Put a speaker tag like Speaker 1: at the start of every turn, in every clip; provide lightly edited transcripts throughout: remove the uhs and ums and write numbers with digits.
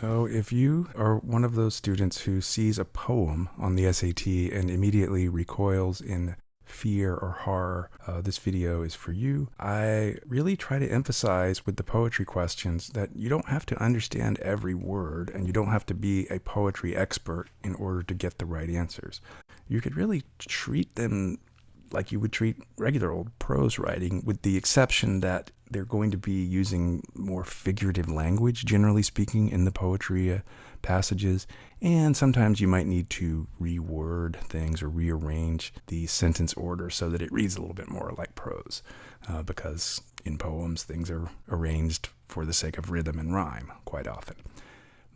Speaker 1: So, if you are one of those students who sees a poem on the SAT and immediately recoils in fear or horror, this video is for you. I really try to emphasize with the poetry questions that you don't have to understand every word and you don't have to be a poetry expert in order to get the right answers. You could really treat them like you would treat regular old prose writing, with the exception that they're going to be using more figurative language, generally speaking, in the poetry passages. And sometimes you might need to reword things or rearrange the sentence order so that it reads a little bit more like prose, because in poems, things are arranged for the sake of rhythm and rhyme quite often.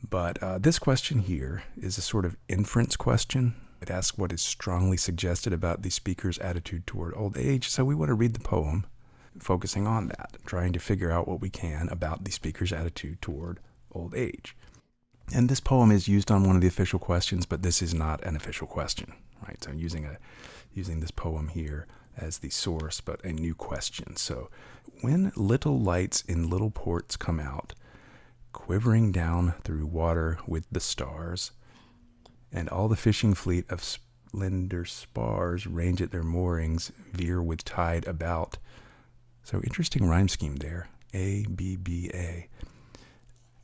Speaker 1: But this question here is a sort of inference question. It asks what is strongly suggested about the speaker's attitude toward old age. So we want to read the poem focusing on that, trying to figure out what we can about the speaker's attitude toward old age. And this poem is used on one of the official questions, but this is not an official question, right? So I'm using this poem here as the source, but a new question. So, when little lights in little ports come out, quivering down through water with the stars, and all the fishing fleet of slender spars range at their moorings, veer with tide about. So interesting rhyme scheme there. A, B, B, A.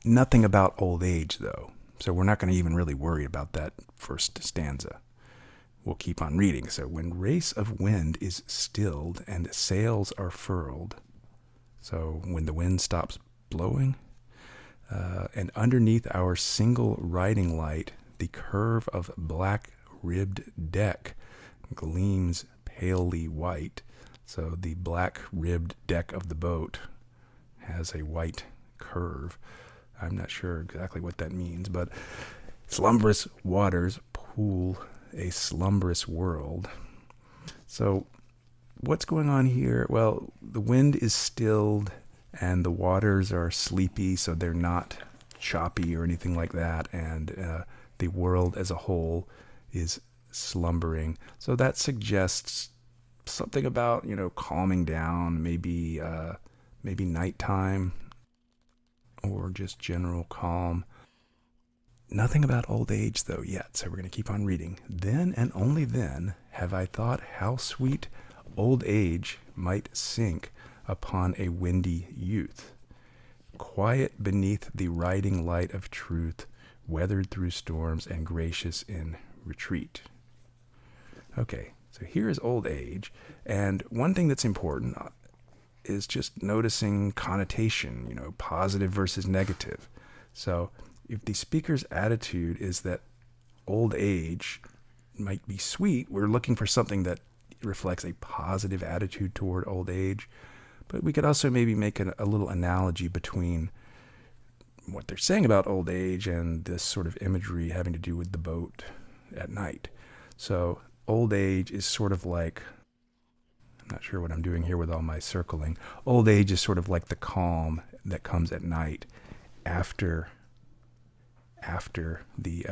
Speaker 1: Nothing about old age, though. So we're not going to even really worry about that first stanza. We'll keep on reading. So, when race of wind is stilled and sails are furled. So when the wind stops blowing. And underneath our single riding light, the curve of black-ribbed deck gleams palely white. So the black-ribbed deck of the boat has a white curve. I'm not sure exactly what that means, but slumberous waters pool a slumberous world. So what's going on here? Well, the wind is stilled and the waters are sleepy, so they're not choppy or anything like that, and the world as a whole is slumbering. So that suggests something about, calming down, maybe nighttime or just general calm. Nothing about old age, though, yet, so we're going to keep on reading. Then and only then have I thought how sweet old age might sink upon a windy youth, quiet beneath the riding light of truth, weathered through storms and gracious in retreat. Okay, so here is old age, and one thing that's important is just noticing connotation, positive versus negative. So if the speaker's attitude is that old age might be sweet, we're looking for something that reflects a positive attitude toward old age. But we could also maybe make a little analogy between what they're saying about old age and this sort of imagery having to do with the boat at night. So old age is sort of like, I'm not sure what I'm doing here with all my circling. Old age is sort of like the calm that comes at night after the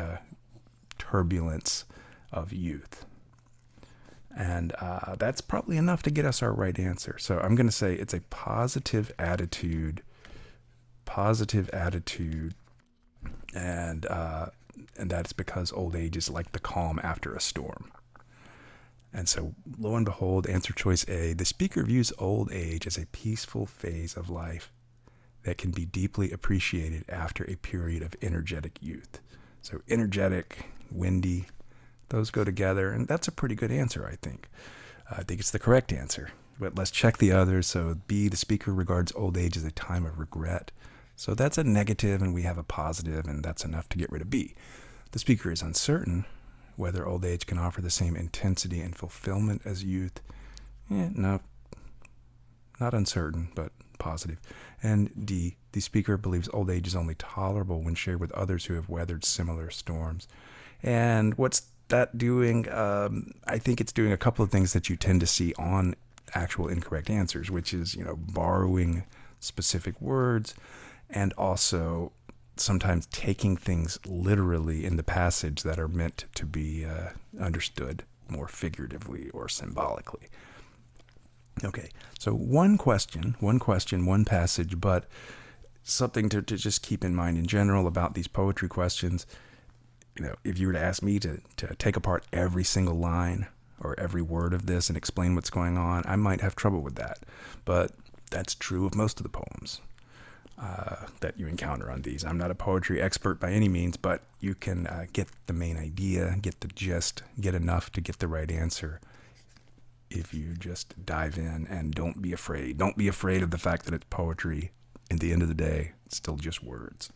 Speaker 1: turbulence of youth. And that's probably enough to get us our right answer. So I'm going to say it's a positive attitude, and that's because old age is like the calm after a storm. And so, lo and behold, answer choice A, the speaker views old age as a peaceful phase of life that can be deeply appreciated after a period of energetic youth. So energetic, windy, those go together, and that's a pretty good answer, I think. I think it's the correct answer. But let's check the others. So B, the speaker regards old age as a time of regret. So that's a negative, and we have a positive, and that's enough to get rid of B. The speaker is uncertain whether old age can offer the same intensity and fulfillment as youth. No, not uncertain, but positive. And D, the speaker believes old age is only tolerable when shared with others who have weathered similar storms. And what's that doing? I think it's doing a couple of things that you tend to see on actual incorrect answers, which is, borrowing specific words and also sometimes taking things literally in the passage that are meant to be understood more figuratively or symbolically. Okay, so one question, one passage, but something to just keep in mind in general about these poetry questions. If you were to ask me to take apart every single line or every word of this and explain what's going on, I might have trouble with that. But that's true of most of the poems that you encounter on these. I'm not a poetry expert by any means, but you can get the main idea, get the gist, get enough to get the right answer if you just dive in and don't be afraid. Don't be afraid of the fact that it's poetry. At the end of the day, it's still just words.